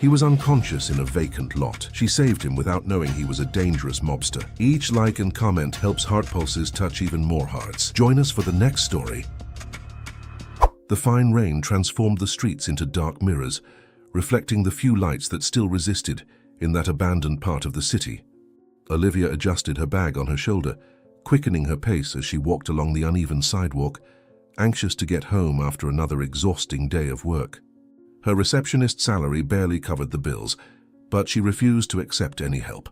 He was unconscious in a vacant lot. She saved him without knowing he was a dangerous mobster. Each like and comment helps Heart Pulses touch even more hearts. Join us for the next story. The fine rain transformed the streets into dark mirrors, reflecting the few lights that still resisted in that abandoned part of the city. Olivia adjusted her bag on her shoulder, quickening her pace as she walked along the uneven sidewalk, anxious to get home after another exhausting day of work. Her receptionist's salary barely covered the bills, but she refused to accept any help,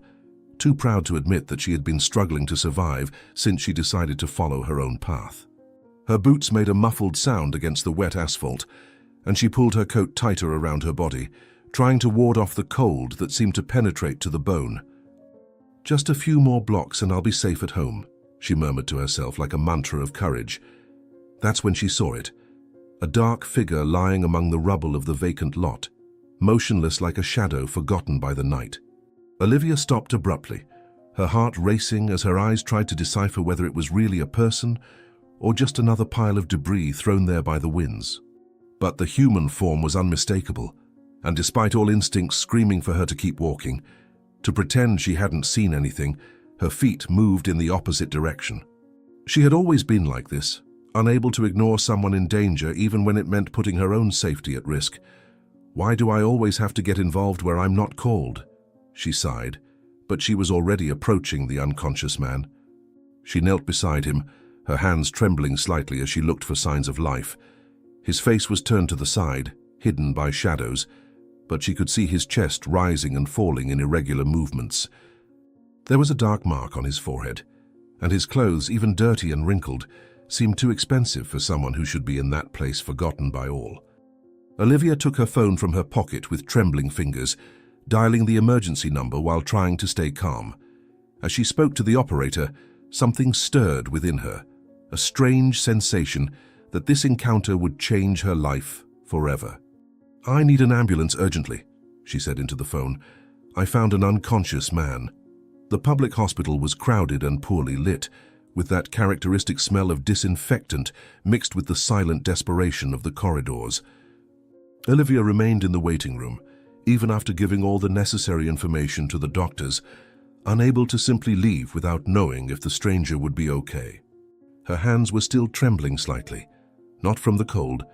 too proud to admit that she had been struggling to survive since she decided to follow her own path. Her boots made a muffled sound against the wet asphalt, and she pulled her coat tighter around her body, trying to ward off the cold that seemed to penetrate to the bone. "Just a few more blocks and I'll be safe at home," she murmured to herself like a mantra of courage. That's when she saw it, a dark figure lying among the rubble of the vacant lot, motionless like a shadow forgotten by the night. Olivia stopped abruptly, her heart racing as her eyes tried to decipher whether it was really a person or just another pile of debris thrown there by the winds. But the human form was unmistakable, and despite all instincts screaming for her to keep walking, to pretend she hadn't seen anything, her feet moved in the opposite direction. She had always been like this, unable to ignore someone in danger even when it meant putting her own safety at risk. "Why do I always have to get involved where I'm not called?" she sighed, but she was already approaching the unconscious man. She knelt beside him, her hands trembling slightly as she looked for signs of life. His face was turned to the side, hidden by shadows, but she could see his chest rising and falling in irregular movements. There was a dark mark on his forehead, and his clothes, even dirty and wrinkled, seemed too expensive for someone who should be in that place forgotten by all. Olivia took her phone from her pocket with trembling fingers, dialing the emergency number while trying to stay calm. As she spoke to the operator, something stirred within her, a strange sensation that this encounter would change her life forever. "I need an ambulance urgently," she said into the phone. "I found an unconscious man." The public hospital was crowded and poorly lit, with that characteristic smell of disinfectant mixed with the silent desperation of the corridors. Olivia remained in the waiting room, even after giving all the necessary information to the doctors, unable to simply leave without knowing if the stranger would be okay. Her hands were still trembling slightly, not from the cold,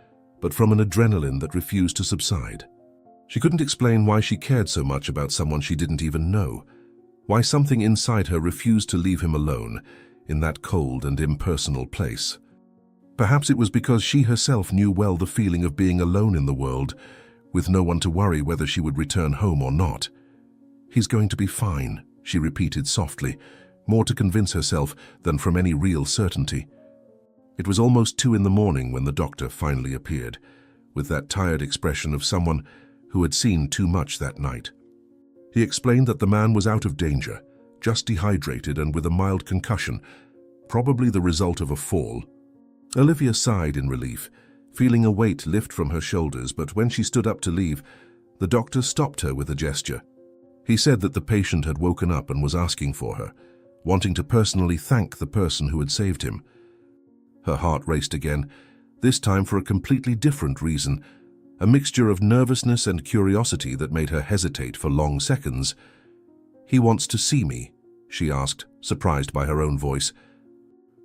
but from an adrenaline that refused to subside. She couldn't explain why she cared so much about someone she didn't even know, why something inside her refused to leave him alone in that cold and impersonal place. Perhaps it was because she herself knew well the feeling of being alone in the world, with no one to worry whether she would return home or not. "He's going to be fine," she repeated softly, more to convince herself than from any real certainty. It was almost 2 in the morning when the doctor finally appeared, with that tired expression of someone who had seen too much that night. He explained that the man was out of danger, just dehydrated and with a mild concussion, probably the result of a fall. Olivia sighed in relief, feeling a weight lift from her shoulders, but when she stood up to leave, the doctor stopped her with a gesture. He said that the patient had woken up and was asking for her, wanting to personally thank the person who had saved him. Her heart raced again, this time for a completely different reason, a mixture of nervousness and curiosity that made her hesitate for long seconds. "He wants to see me?" she asked, surprised by her own voice.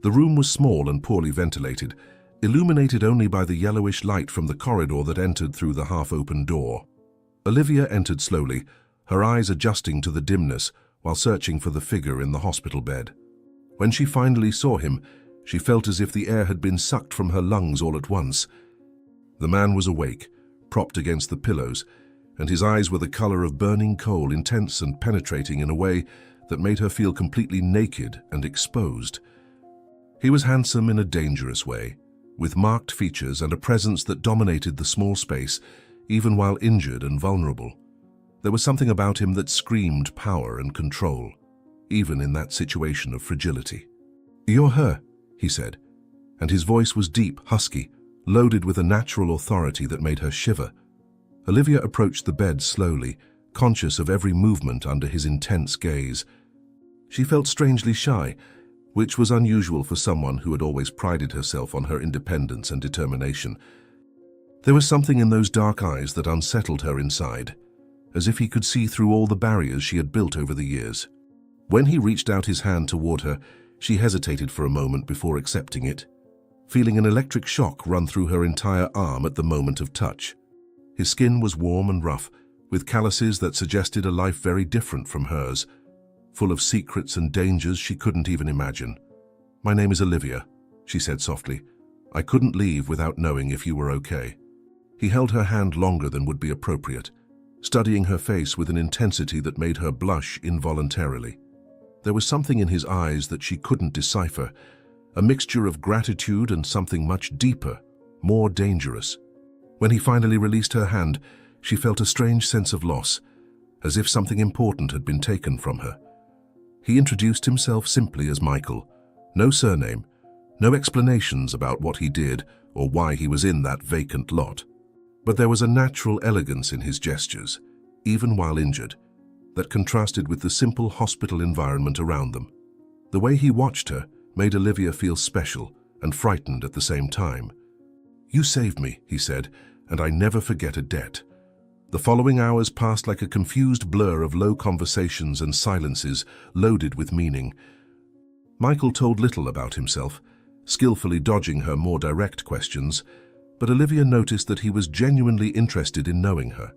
The room was small and poorly ventilated, illuminated only by the yellowish light from the corridor that entered through the half-open door. Olivia entered slowly, her eyes adjusting to the dimness while searching for the figure in the hospital bed. When she finally saw him, she felt as if the air had been sucked from her lungs all at once. The man was awake, propped against the pillows, and his eyes were the color of burning coal, intense and penetrating in a way that made her feel completely naked and exposed. He was handsome in a dangerous way, with marked features and a presence that dominated the small space, even while injured and vulnerable. There was something about him that screamed power and control, even in that situation of fragility. "You're her," he said, and his voice was deep, husky, loaded with a natural authority that made her shiver. Olivia approached the bed slowly, conscious of every movement under his intense gaze. She felt strangely shy, which was unusual for someone who had always prided herself on her independence and determination. There was something in those dark eyes that unsettled her inside, as if he could see through all the barriers she had built over the years. When he reached out his hand toward her, she hesitated for a moment before accepting it, feeling an electric shock run through her entire arm at the moment of touch. His skin was warm and rough, with calluses that suggested a life very different from hers, full of secrets and dangers she couldn't even imagine. "My name is Olivia," she said softly. "I couldn't leave without knowing if you were okay." He held her hand longer than would be appropriate, studying her face with an intensity that made her blush involuntarily. There was something in his eyes that she couldn't decipher, a mixture of gratitude and something much deeper, more dangerous. When he finally released her hand, she felt a strange sense of loss, as if something important had been taken from her. He introduced himself simply as Michael. No surname, no explanations about what he did or why he was in that vacant lot. But there was a natural elegance in his gestures, even while injured, that contrasted with the simple hospital environment around them. The way he watched her made Olivia feel special and frightened at the same time. "You saved me," he said, "and I never forget a debt." The following hours passed like a confused blur of low conversations and silences loaded with meaning. Michael told little about himself, skillfully dodging her more direct questions, but Olivia noticed that he was genuinely interested in knowing her.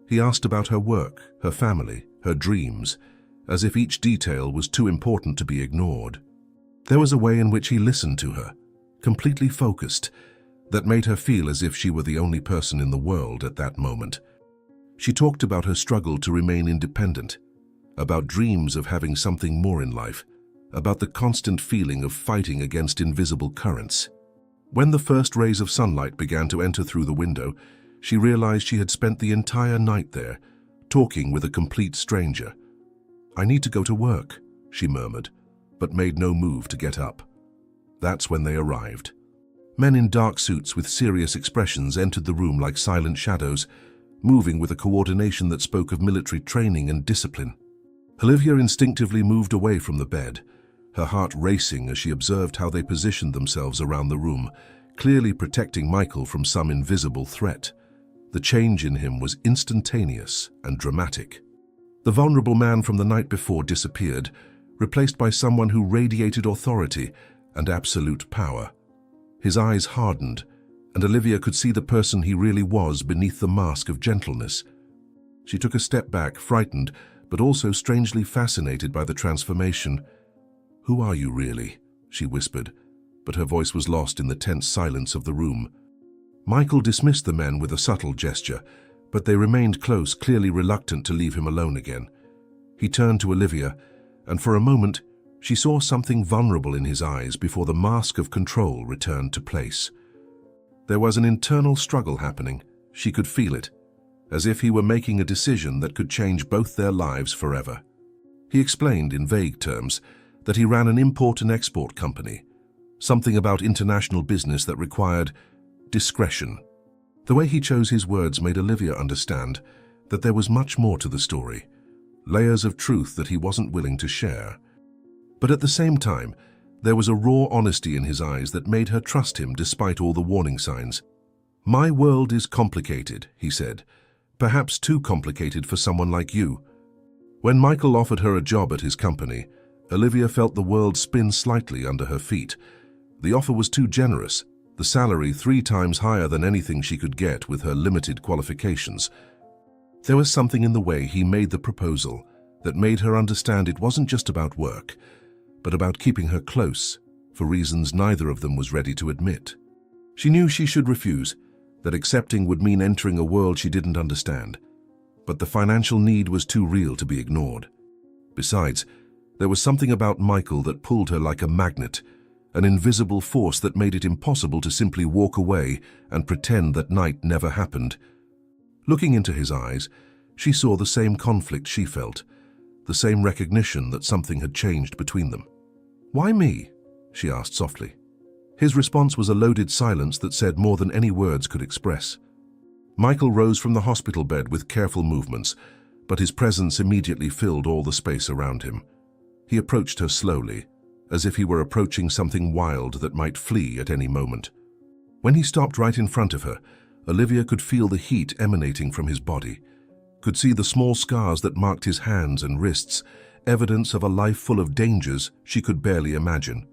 He asked about her work, her family, her dreams, as if each detail was too important to be ignored. There was a way in which he listened to her, completely focused, that made her feel as if she were the only person in the world at that moment. She talked about her struggle to remain independent, about dreams of having something more in life, about the constant feeling of fighting against invisible currents. When the first rays of sunlight began to enter through the window, she realized she had spent the entire night there, talking with a complete stranger. "I need to go to work," she murmured, but made no move to get up. That's when they arrived. Men in dark suits with serious expressions entered the room like silent shadows, moving with a coordination that spoke of military training and discipline. Olivia instinctively moved away from the bed, her heart racing as she observed how they positioned themselves around the room, clearly protecting Michael from some invisible threat. The change in him was instantaneous and dramatic. The vulnerable man from the night before disappeared, replaced by someone who radiated authority and absolute power. His eyes hardened, and Olivia could see the person he really was beneath the mask of gentleness. She took a step back, frightened, but also strangely fascinated by the transformation. "Who are you really?" she whispered, but her voice was lost in the tense silence of the room. Michael dismissed the men with a subtle gesture, but they remained close, clearly reluctant to leave him alone again. He turned to Olivia, and for a moment, she saw something vulnerable in his eyes before the mask of control returned to place. There was an internal struggle happening. She could feel it, as if he were making a decision that could change both their lives forever. He explained in vague terms that he ran an import and export company, something about international business that required discretion. The way he chose his words made Olivia understand that there was much more to the story, layers of truth that he wasn't willing to share. But at the same time, there was a raw honesty in his eyes that made her trust him despite all the warning signs. "My world is complicated," he said, "perhaps too complicated for someone like you." When Michael offered her a job at his company, Olivia felt the world spin slightly under her feet. The offer was too generous, the salary 3 times higher than anything she could get with her limited qualifications. There was something in the way he made the proposal that made her understand it wasn't just about work, but about keeping her close, for reasons neither of them was ready to admit. She knew she should refuse, that accepting would mean entering a world she didn't understand. But the financial need was too real to be ignored. Besides, there was something about Michael that pulled her like a magnet, an invisible force that made it impossible to simply walk away and pretend that night never happened. Looking into his eyes, she saw the same conflict she felt, the same recognition that something had changed between them. "Why me?" she asked softly. His response was a loaded silence that said more than any words could express. Michael rose from the hospital bed with careful movements, but his presence immediately filled all the space around him. He approached her slowly, as if he were approaching something wild that might flee at any moment. When he stopped right in front of her, Olivia could feel the heat emanating from his body, could see the small scars that marked his hands and wrists, evidence of a life full of dangers she could barely imagine.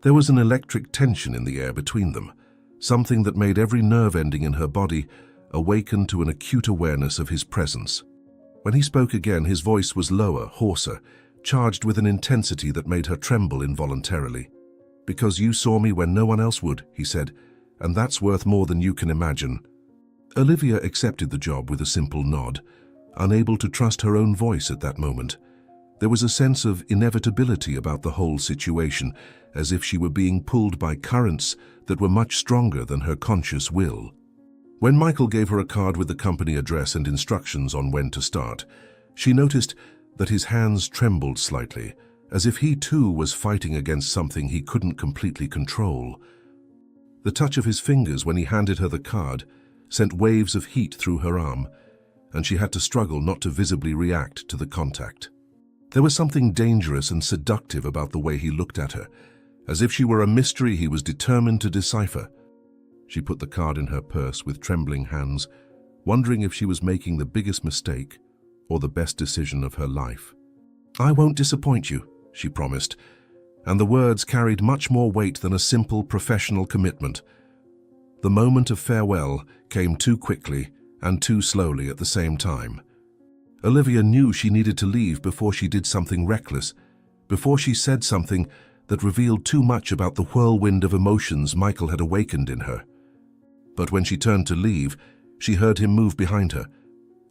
There was an electric tension in the air between them, something that made every nerve ending in her body awaken to an acute awareness of his presence. When he spoke again, his voice was lower, hoarser, charged with an intensity that made her tremble involuntarily. "Because you saw me when no one else would," he said, "and that's worth more than you can imagine." Olivia accepted the job with a simple nod, unable to trust her own voice at that moment. There was a sense of inevitability about the whole situation, as if she were being pulled by currents that were much stronger than her conscious will. When Michael gave her a card with the company address and instructions on when to start, she noticed that his hands trembled slightly, as if he too was fighting against something he couldn't completely control. The touch of his fingers when he handed her the card sent waves of heat through her arm, and she had to struggle not to visibly react to the contact. There was something dangerous and seductive about the way he looked at her, as if she were a mystery he was determined to decipher. She put the card in her purse with trembling hands, wondering if she was making the biggest mistake or the best decision of her life. "I won't disappoint you," she promised, and the words carried much more weight than a simple professional commitment. The moment of farewell came too quickly and too slowly at the same time. Olivia knew she needed to leave before she did something reckless, before she said something that revealed too much about the whirlwind of emotions Michael had awakened in her. But when she turned to leave, she heard him move behind her,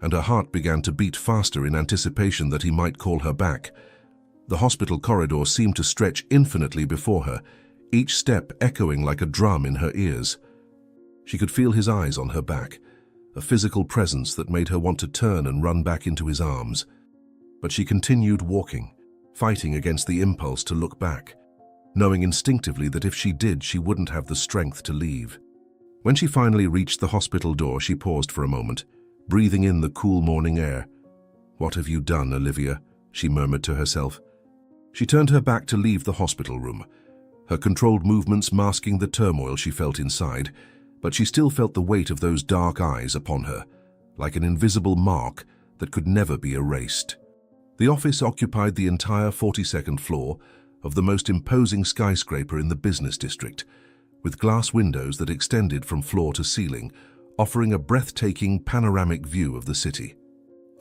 and her heart began to beat faster in anticipation that he might call her back. The hospital corridor seemed to stretch infinitely before her, each step echoing like a drum in her ears. She could feel his eyes on her back, a physical presence that made her want to turn and run back into his arms. But she continued walking, fighting against the impulse to look back, knowing instinctively that if she did, she wouldn't have the strength to leave. When she finally reached the hospital door, she paused for a moment, breathing in the cool morning air. "What have you done, Olivia?" she murmured to herself. She turned her back to leave the hospital room, her controlled movements masking the turmoil she felt inside, but she still felt the weight of those dark eyes upon her, like an invisible mark that could never be erased. The office occupied the entire 42nd floor of the most imposing skyscraper in the business district, with glass windows that extended from floor to ceiling, offering a breathtaking panoramic view of the city.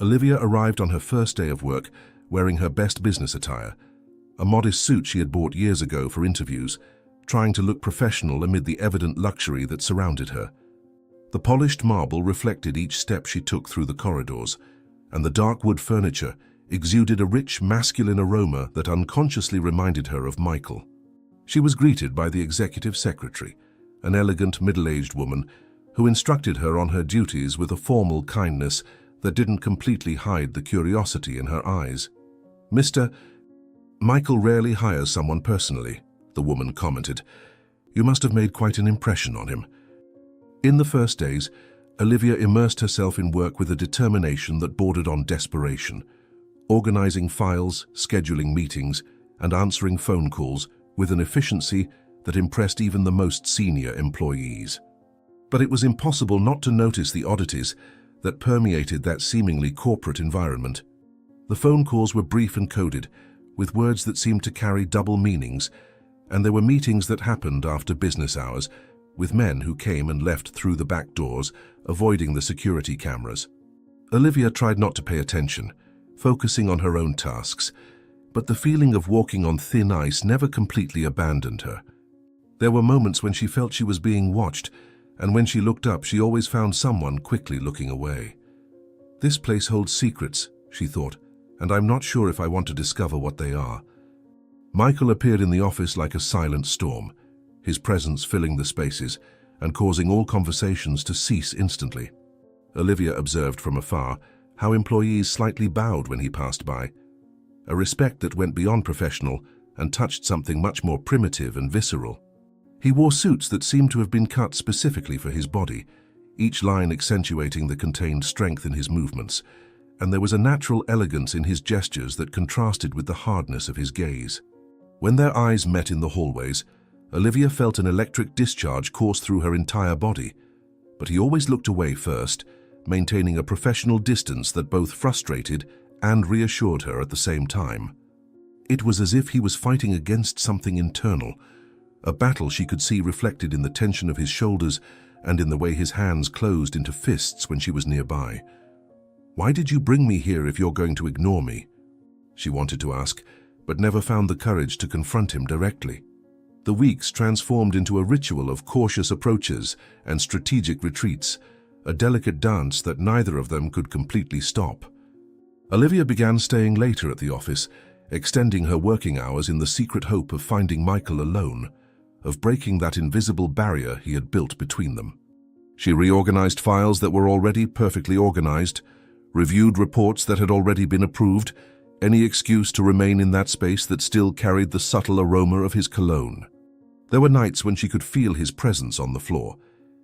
Olivia arrived on her first day of work wearing her best business attire, a modest suit she had bought years ago for interviews, trying to look professional amid the evident luxury that surrounded her. The polished marble reflected each step she took through the corridors, and the dark wood furniture exuded a rich masculine aroma that unconsciously reminded her of Michael. She was greeted by the executive secretary, an elegant middle-aged woman who instructed her on her duties with a formal kindness that didn't completely hide the curiosity in her eyes. "Mr. Michael rarely hires someone personally," the woman commented. "You must have made quite an impression on him." In the first days, Olivia immersed herself in work with a determination that bordered on desperation, organizing files, scheduling meetings, and answering phone calls with an efficiency that impressed even the most senior employees. But it was impossible not to notice the oddities that permeated that seemingly corporate environment. The phone calls were brief and coded, with words that seemed to carry double meanings, and there were meetings that happened after business hours, with men who came and left through the back doors, avoiding the security cameras. Olivia tried not to pay attention, focusing on her own tasks, but the feeling of walking on thin ice never completely abandoned her. There were moments when she felt she was being watched, and when she looked up, she always found someone quickly looking away. "This place holds secrets," she thought, "and I'm not sure if I want to discover what they are." Michael appeared in the office like a silent storm, his presence filling the spaces and causing all conversations to cease instantly. Olivia observed from afar how employees slightly bowed when he passed by, a respect that went beyond professional and touched something much more primitive and visceral. He wore suits that seemed to have been cut specifically for his body, each line accentuating the contained strength in his movements, and there was a natural elegance in his gestures that contrasted with the hardness of his gaze. When their eyes met in the hallways, Olivia felt an electric discharge course through her entire body, but he always looked away first, maintaining a professional distance that both frustrated and reassured her at the same time. It was as if he was fighting against something internal, a battle she could see reflected in the tension of his shoulders and in the way his hands closed into fists when she was nearby. "Why did you bring me here if you're going to ignore me?" she wanted to ask, but never found the courage to confront him directly. The weeks transformed into a ritual of cautious approaches and strategic retreats, a delicate dance that neither of them could completely stop. Olivia began staying later at the office, extending her working hours in the secret hope of finding Michael alone, of breaking that invisible barrier he had built between them. She reorganized files that were already perfectly organized, reviewed reports that had already been approved, any excuse to remain in that space that still carried the subtle aroma of his cologne. There were nights when she could feel his presence on the floor,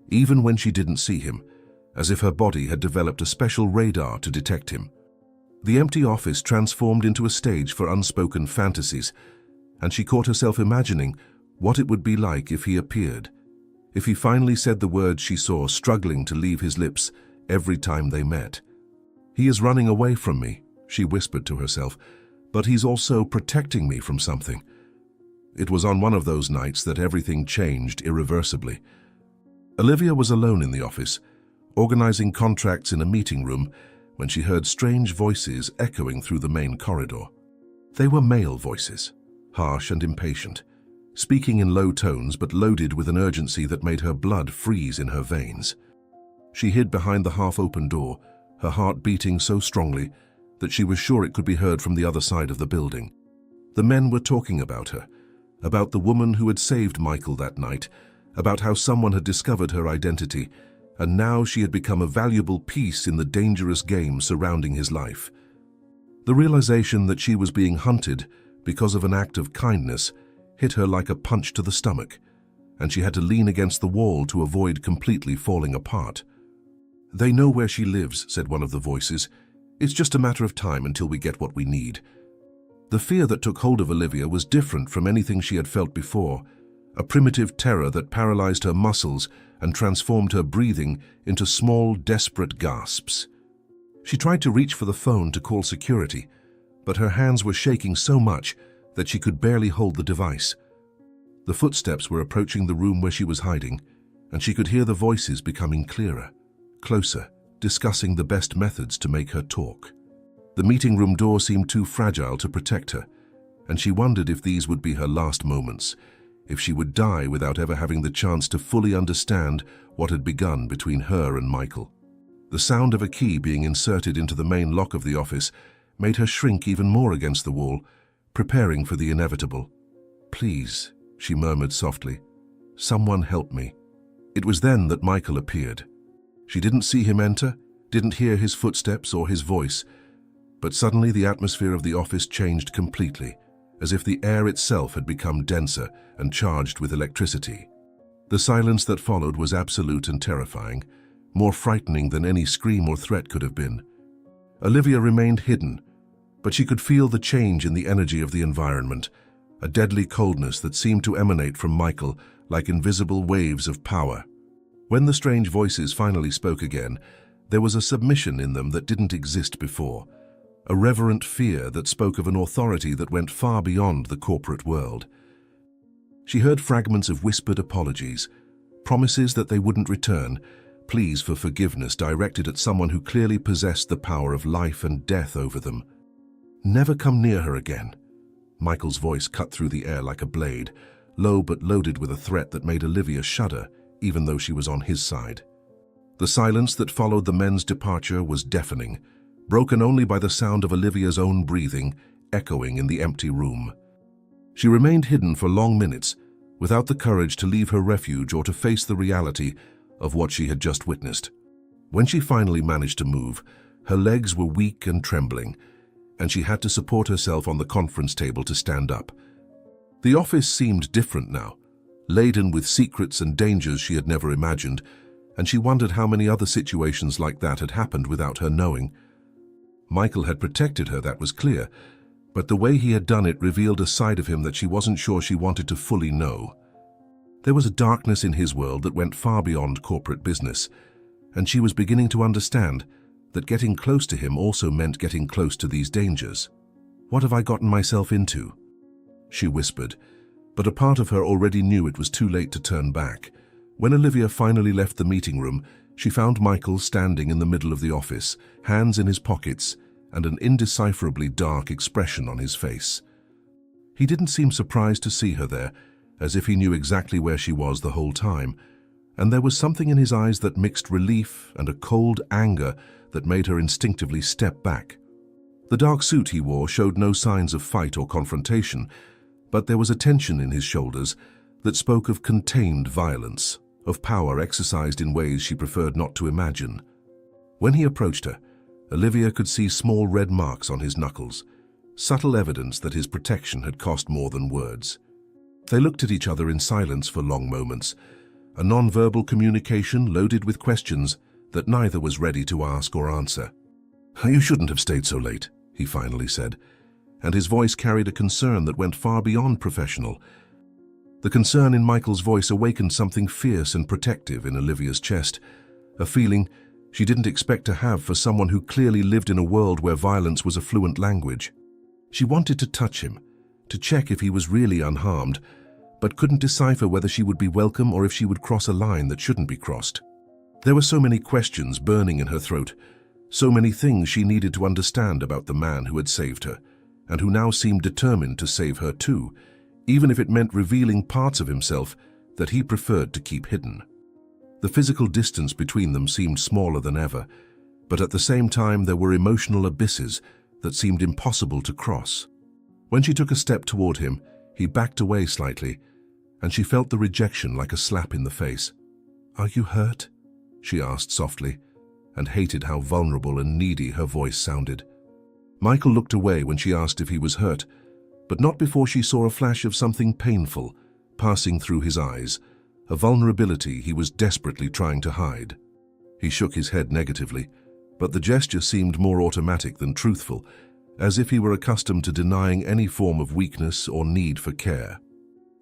even when she didn't see him, as if her body had developed a special radar to detect him. The empty office transformed into a stage for unspoken fantasies, and she caught herself imagining what it would be like if he appeared, if he finally said the words she saw struggling to leave his lips every time they met. "He is running away from me," she whispered to herself, "but he's also protecting me from something." It was on one of those nights that everything changed irreversibly. Olivia was alone in the office, organizing contracts in a meeting room, when she heard strange voices echoing through the main corridor. They were male voices, harsh and impatient, speaking in low tones but loaded with an urgency that made her blood freeze in her veins. She hid behind the half-open door, her heart beating so strongly that she was sure it could be heard from the other side of the building. The men were talking about her, about the woman who had saved Michael that night, about how someone had discovered her identity, and now she had become a valuable piece in the dangerous game surrounding his life. The realization that she was being hunted because of an act of kindness hit her like a punch to the stomach, and she had to lean against the wall to avoid completely falling apart. "They know where she lives," said one of the voices. "It's just a matter of time until we get what we need." The fear that took hold of Olivia was different from anything she had felt before, a primitive terror that paralyzed her muscles and transformed her breathing into small, desperate gasps. She tried to reach for the phone to call security, but her hands were shaking so much that she could barely hold the device. The footsteps were approaching the room where she was hiding, and she could hear the voices becoming clearer, closer, discussing the best methods to make her talk. The meeting room door seemed too fragile to protect her, and she wondered if these would be her last moments, if she would die without ever having the chance to fully understand what had begun between her and Michael. The sound of a key being inserted into the main lock of the office made her shrink even more against the wall, preparing for the inevitable. "Please," she murmured softly, "someone help me." It was then that Michael appeared. She didn't see him enter, didn't hear his footsteps or his voice, but suddenly the atmosphere of the office changed completely, as if the air itself had become denser and charged with electricity. The silence that followed was absolute and terrifying, more frightening than any scream or threat could have been. Olivia remained hidden, but she could feel the change in the energy of the environment, a deadly coldness that seemed to emanate from Michael like invisible waves of power. When the strange voices finally spoke again, there was a submission in them that didn't exist before, a reverent fear that spoke of an authority that went far beyond the corporate world. She heard fragments of whispered apologies, promises that they wouldn't return, pleas for forgiveness directed at someone who clearly possessed the power of life and death over them. "Never come near her again." Michael's voice cut through the air like a blade, low but loaded with a threat that made Olivia shudder, even though she was on his side. The silence that followed the men's departure was deafening, broken only by the sound of Olivia's own breathing echoing in the empty room. She remained hidden for long minutes, without the courage to leave her refuge or to face the reality of what she had just witnessed. When she finally managed to move, her legs were weak and trembling, and she had to support herself on the conference table to stand up. The office seemed different now, laden with secrets and dangers she had never imagined, and she wondered how many other situations like that had happened without her knowing. Michael had protected her, that was clear, but the way he had done it revealed a side of him that she wasn't sure she wanted to fully know. There was a darkness in his world that went far beyond corporate business, and she was beginning to understand that getting close to him also meant getting close to these dangers. "What have I gotten myself into?" she whispered, but a part of her already knew it was too late to turn back. When Olivia finally left the meeting room, she found Michael standing in the middle of the office, hands in his pockets, and an indecipherably dark expression on his face. He didn't seem surprised to see her there, as if he knew exactly where she was the whole time, and there was something in his eyes that mixed relief and a cold anger that made her instinctively step back. The dark suit he wore showed no signs of fight or confrontation, but there was a tension in his shoulders that spoke of contained violence, of power exercised in ways she preferred not to imagine. When he approached her, Olivia could see small red marks on his knuckles, subtle evidence that his protection had cost more than words. They looked at each other in silence for long moments, a non-verbal communication loaded with questions that neither was ready to ask or answer. "You shouldn't have stayed so late," he finally said, and his voice carried a concern that went far beyond professional. The concern in Michael's voice awakened something fierce and protective in Olivia's chest, a feeling she didn't expect to have for someone who clearly lived in a world where violence was a fluent language. She wanted to touch him, to check if he was really unharmed, but couldn't decipher whether she would be welcome or if she would cross a line that shouldn't be crossed. There were so many questions burning in her throat, so many things she needed to understand about the man who had saved her, and who now seemed determined to save her too, even if it meant revealing parts of himself that he preferred to keep hidden. The physical distance between them seemed smaller than ever, but at the same time there were emotional abysses that seemed impossible to cross. When she took a step toward him, he backed away slightly, and she felt the rejection like a slap in the face. "Are you hurt?" she asked softly, and hated how vulnerable and needy her voice sounded. Michael looked away when she asked if he was hurt, but not before she saw a flash of something painful passing through his eyes, a vulnerability he was desperately trying to hide. He shook his head negatively, but the gesture seemed more automatic than truthful, as if he were accustomed to denying any form of weakness or need for care.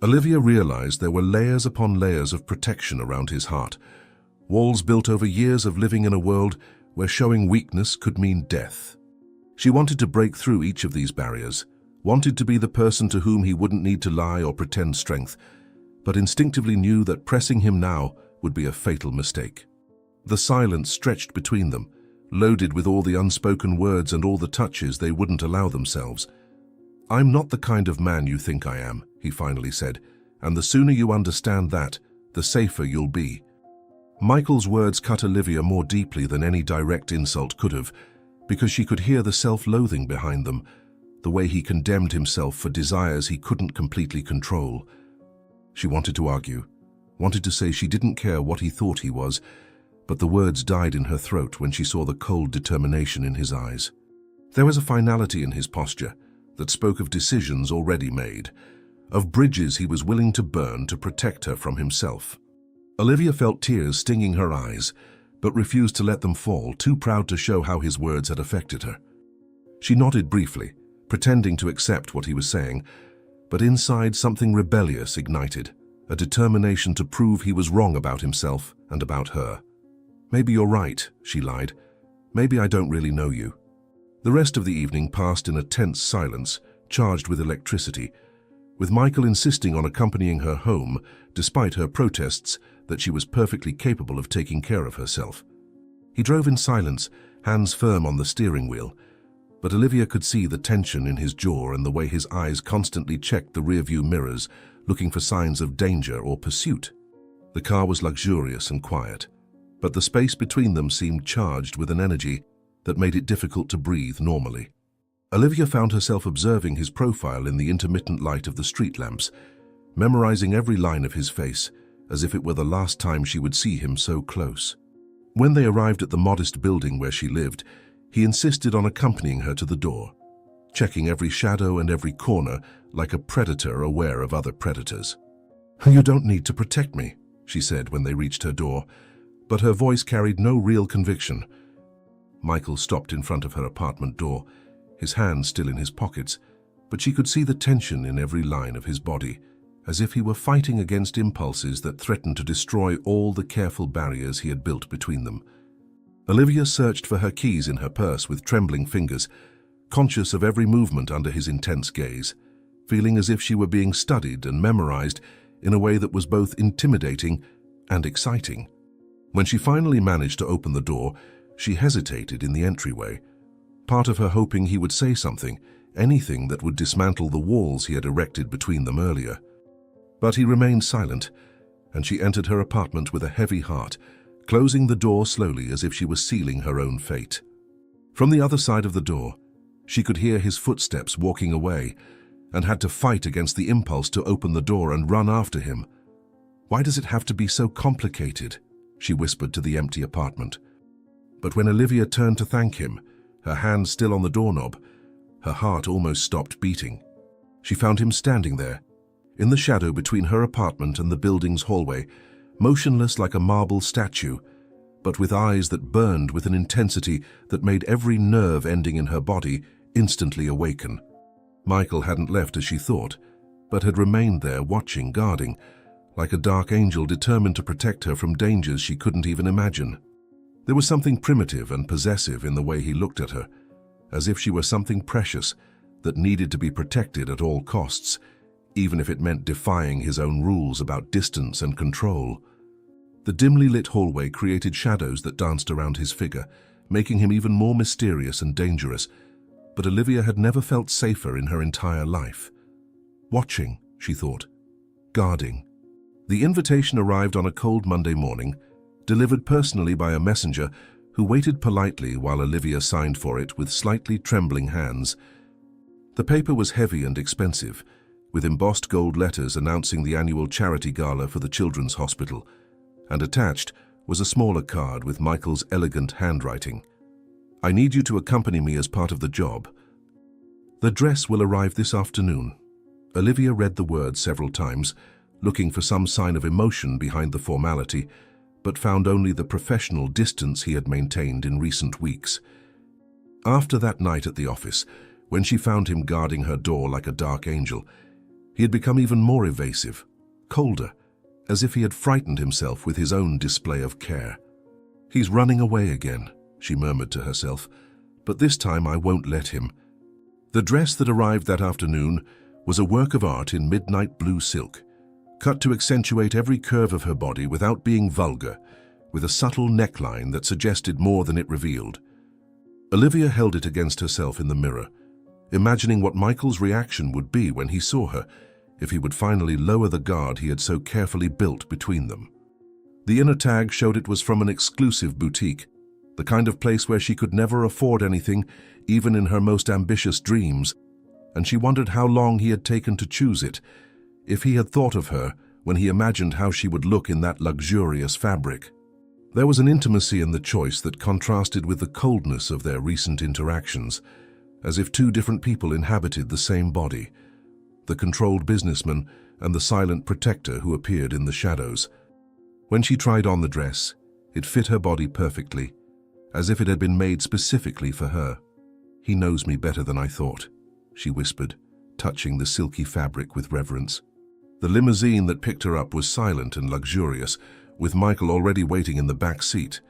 Olivia realized there were layers upon layers of protection around his heart, walls built over years of living in a world where showing weakness could mean death. She wanted to break through each of these barriers, wanted to be the person to whom he wouldn't need to lie or pretend strength, but instinctively knew that pressing him now would be a fatal mistake. The silence stretched between them, loaded with all the unspoken words and all the touches they wouldn't allow themselves. "I'm not the kind of man you think I am," he finally said, "and the sooner you understand that, the safer you'll be." Michael's words cut Olivia more deeply than any direct insult could have, because she could hear the self-loathing behind them, the way he condemned himself for desires he couldn't completely control. She wanted to argue, wanted to say she didn't care what he thought he was, but the words died in her throat when she saw the cold determination in his eyes. There was a finality in his posture that spoke of decisions already made, of bridges he was willing to burn to protect her from himself. Olivia felt tears stinging her eyes, but refused to let them fall, too proud to show how his words had affected her. She nodded briefly, pretending to accept what he was saying, but inside something rebellious ignited, a determination to prove he was wrong about himself and about her. "Maybe you're right," she lied. "Maybe I don't really know you." The rest of the evening passed in a tense silence, charged with electricity, with Michael insisting on accompanying her home, despite her protests that she was perfectly capable of taking care of herself. He drove in silence, hands firm on the steering wheel, but Olivia could see the tension in his jaw and the way his eyes constantly checked the rearview mirrors, looking for signs of danger or pursuit. The car was luxurious and quiet, but the space between them seemed charged with an energy that made it difficult to breathe normally. Olivia found herself observing his profile in the intermittent light of the street lamps, memorizing every line of his face, as if it were the last time she would see him so close. When they arrived at the modest building where she lived, he insisted on accompanying her to the door, checking every shadow and every corner like a predator aware of other predators. "You don't need to protect me," she said when they reached her door, but her voice carried no real conviction. Michael stopped in front of her apartment door, his hands still in his pockets, but she could see the tension in every line of his body, as if he were fighting against impulses that threatened to destroy all the careful barriers he had built between them. Olivia searched for her keys in her purse with trembling fingers, conscious of every movement under his intense gaze, feeling as if she were being studied and memorized in a way that was both intimidating and exciting. When she finally managed to open the door, she hesitated in the entryway, part of her hoping he would say something, anything that would dismantle the walls he had erected between them earlier. But he remained silent, and she entered her apartment with a heavy heart, closing the door slowly as if she was sealing her own fate. From the other side of the door, she could hear his footsteps walking away, and had to fight against the impulse to open the door and run after him. "Why does it have to be so complicated?" she whispered to the empty apartment. But when Olivia turned to thank him, her hand still on the doorknob, her heart almost stopped beating. She found him standing there, in the shadow between her apartment and the building's hallway, motionless like a marble statue, but with eyes that burned with an intensity that made every nerve ending in her body instantly awaken. Michael hadn't left as she thought, but had remained there watching, guarding, like a dark angel determined to protect her from dangers she couldn't even imagine. There was something primitive and possessive in the way he looked at her, as if she were something precious that needed to be protected at all costs, even if it meant defying his own rules about distance and control. The dimly lit hallway created shadows that danced around his figure, making him even more mysterious and dangerous, but Olivia had never felt safer in her entire life. Watching, she thought. Guarding. The invitation arrived on a cold Monday morning, delivered personally by a messenger who waited politely while Olivia signed for it with slightly trembling hands. The paper was heavy and expensive, with embossed gold letters announcing the annual charity gala for the Children's Hospital, and attached was a smaller card with Michael's elegant handwriting. "I need you to accompany me as part of the job. The dress will arrive this afternoon." Olivia read the words several times, looking for some sign of emotion behind the formality, but found only the professional distance he had maintained in recent weeks. After that night at the office, when she found him guarding her door like a dark angel, he had become even more evasive, colder, as if he had frightened himself with his own display of care. "He's running away again," she murmured to herself, "but this time I won't let him." The dress that arrived that afternoon was a work of art in midnight blue silk, cut to accentuate every curve of her body without being vulgar, with a subtle neckline that suggested more than it revealed. Olivia held it against herself in the mirror, imagining what Michael's reaction would be when he saw her, if he would finally lower the guard he had so carefully built between them. The inner tag showed it was from an exclusive boutique, the kind of place where she could never afford anything, even in her most ambitious dreams, and she wondered how long he had taken to choose it, if he had thought of her when he imagined how she would look in that luxurious fabric. There was an intimacy in the choice that contrasted with the coldness of their recent interactions, as if two different people inhabited the same body, the controlled businessman and the silent protector who appeared in the shadows. When she tried on the dress, it fit her body perfectly, as if it had been made specifically for her. "He knows me better than I thought," she whispered, touching the silky fabric with reverence. The limousine that picked her up was silent and luxurious, with Michael already waiting in the back seat,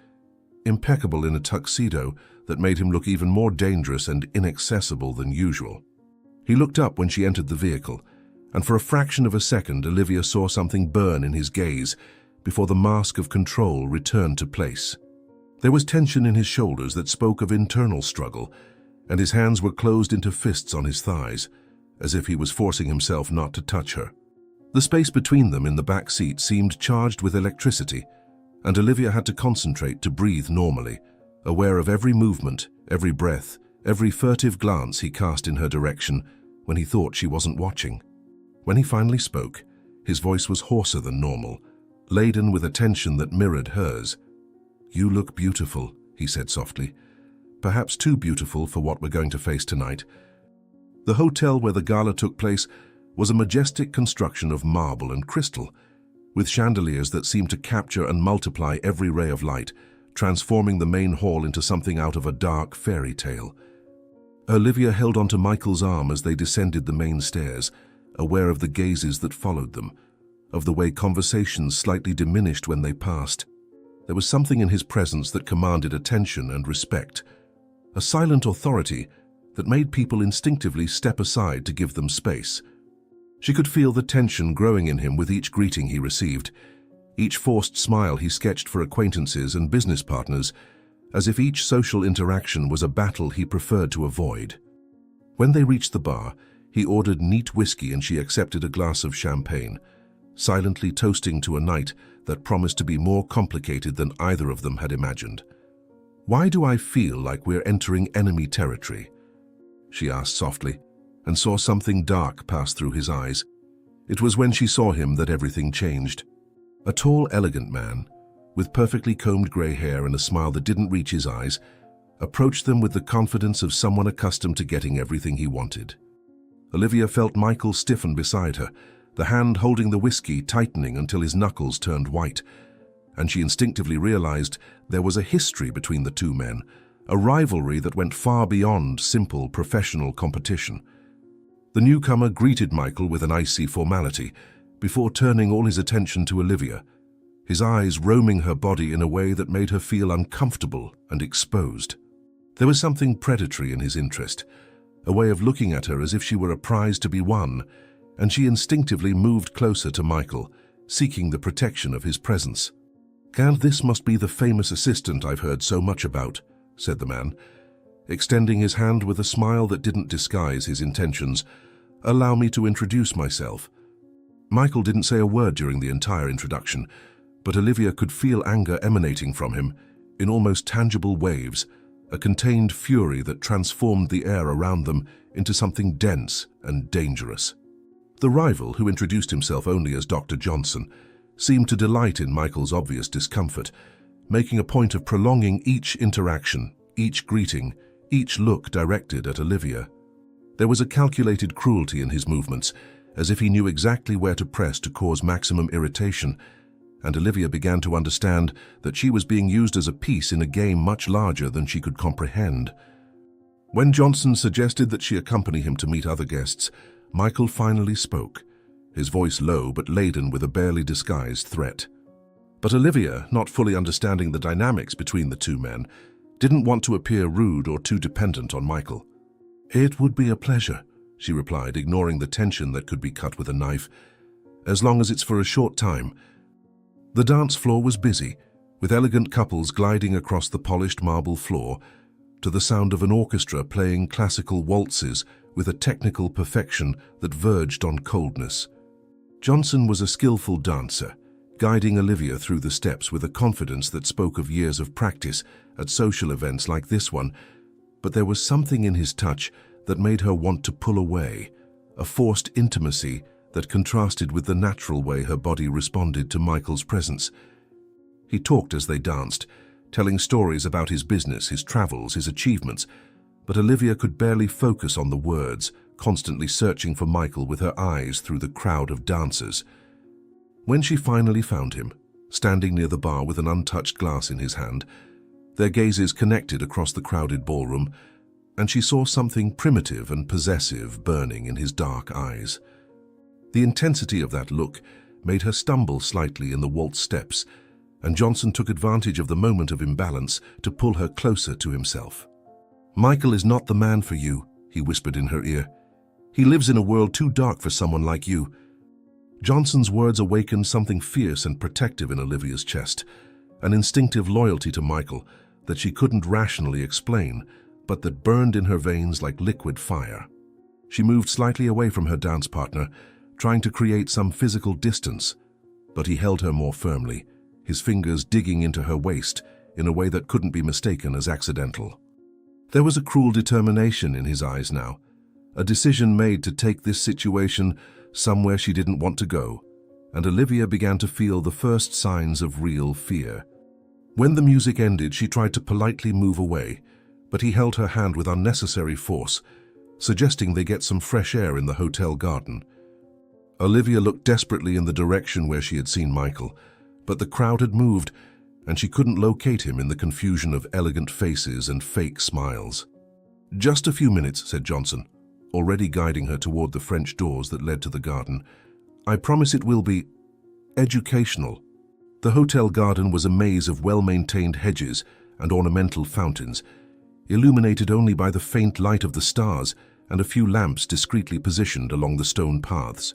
impeccable in a tuxedo that made him look even more dangerous and inaccessible than usual. He looked up when she entered the vehicle, and for a fraction of a second Olivia saw something burn in his gaze before the mask of control returned to place. There was tension in his shoulders that spoke of internal struggle, and his hands were closed into fists on his thighs, as if he was forcing himself not to touch her. The space between them in the back seat seemed charged with electricity, and Olivia had to concentrate to breathe normally, aware of every movement, every breath, every furtive glance he cast in her direction when he thought she wasn't watching. When he finally spoke, his voice was hoarser than normal, laden with a tension that mirrored hers. "You look beautiful," he said softly. "Perhaps too beautiful for what we're going to face tonight." The hotel where the gala took place was a majestic construction of marble and crystal, with chandeliers that seemed to capture and multiply every ray of light, transforming the main hall into something out of a dark fairy tale. Olivia held onto Michael's arm as they descended the main stairs, aware of the gazes that followed them, of the way conversations slightly diminished when they passed. There was something in his presence that commanded attention and respect, a silent authority that made people instinctively step aside to give them space. She could feel the tension growing in him with each greeting he received, each forced smile he sketched for acquaintances and business partners, as if each social interaction was a battle he preferred to avoid. When they reached the bar, he ordered neat whiskey and she accepted a glass of champagne, silently toasting to a night that promised to be more complicated than either of them had imagined. "Why do I feel like we're entering enemy territory?" she asked softly, and saw something dark pass through his eyes. It was when she saw him that everything changed. A tall, elegant man, with perfectly combed grey hair and a smile that didn't reach his eyes, approached them with the confidence of someone accustomed to getting everything he wanted. Olivia felt Michael stiffen beside her, the hand holding the whiskey tightening until his knuckles turned white, and she instinctively realized there was a history between the two men, a rivalry that went far beyond simple professional competition. The newcomer greeted Michael with an icy formality, before turning all his attention to Olivia, his eyes roaming her body in a way that made her feel uncomfortable and exposed. There was something predatory in his interest, a way of looking at her as if she were a prize to be won, and she instinctively moved closer to Michael, seeking the protection of his presence. "And this must be the famous assistant I've heard so much about," said the man, extending his hand with a smile that didn't disguise his intentions. "Allow me to introduce myself." Michael didn't say a word during the entire introduction, but Olivia could feel anger emanating from him in almost tangible waves, a contained fury that transformed the air around them into something dense and dangerous. The rival, who introduced himself only as Dr. Johnson, seemed to delight in Michael's obvious discomfort, making a point of prolonging each interaction, each greeting, each look directed at Olivia. There was a calculated cruelty in his movements, as if he knew exactly where to press to cause maximum irritation, and Olivia began to understand that she was being used as a piece in a game much larger than she could comprehend. When Johnson suggested that she accompany him to meet other guests, Michael finally spoke, his voice low but laden with a barely disguised threat. But Olivia, not fully understanding the dynamics between the two men, didn't want to appear rude or too dependent on Michael. "It would be a pleasure," she replied, ignoring the tension that could be cut with a knife, "as long as it's for a short time." The dance floor was busy, with elegant couples gliding across the polished marble floor to the sound of an orchestra playing classical waltzes with a technical perfection that verged on coldness. Johnson was a skillful dancer, guiding Olivia through the steps with a confidence that spoke of years of practice at social events like this one, but there was something in his touch that made her want to pull away, a forced intimacy that contrasted with the natural way her body responded to Michael's presence. He talked as they danced, telling stories about his business, his travels, his achievements, but Olivia could barely focus on the words, constantly searching for Michael with her eyes through the crowd of dancers. When she finally found him, standing near the bar with an untouched glass in his hand, their gazes connected across the crowded ballroom, and she saw something primitive and possessive burning in his dark eyes. The intensity of that look made her stumble slightly in the waltz steps, and Johnson took advantage of the moment of imbalance to pull her closer to himself. "Michael is not the man for you," he whispered in her ear. "He lives in a world too dark for someone like you." Johnson's words awakened something fierce and protective in Olivia's chest, an instinctive loyalty to Michael that she couldn't rationally explain, but that burned in her veins like liquid fire. She moved slightly away from her dance partner, trying to create some physical distance, but he held her more firmly, his fingers digging into her waist in a way that couldn't be mistaken as accidental. There was a cruel determination in his eyes now, a decision made to take this situation somewhere she didn't want to go, and Olivia began to feel the first signs of real fear. When the music ended, she tried to politely move away, but he held her hand with unnecessary force, suggesting they get some fresh air in the hotel garden. Olivia looked desperately in the direction where she had seen Michael, but the crowd had moved, and she couldn't locate him in the confusion of elegant faces and fake smiles. "Just a few minutes," said Johnson, already guiding her toward the French doors that led to the garden. "I promise it will be educational." The hotel garden was a maze of well-maintained hedges and ornamental fountains, illuminated only by the faint light of the stars and a few lamps discreetly positioned along the stone paths.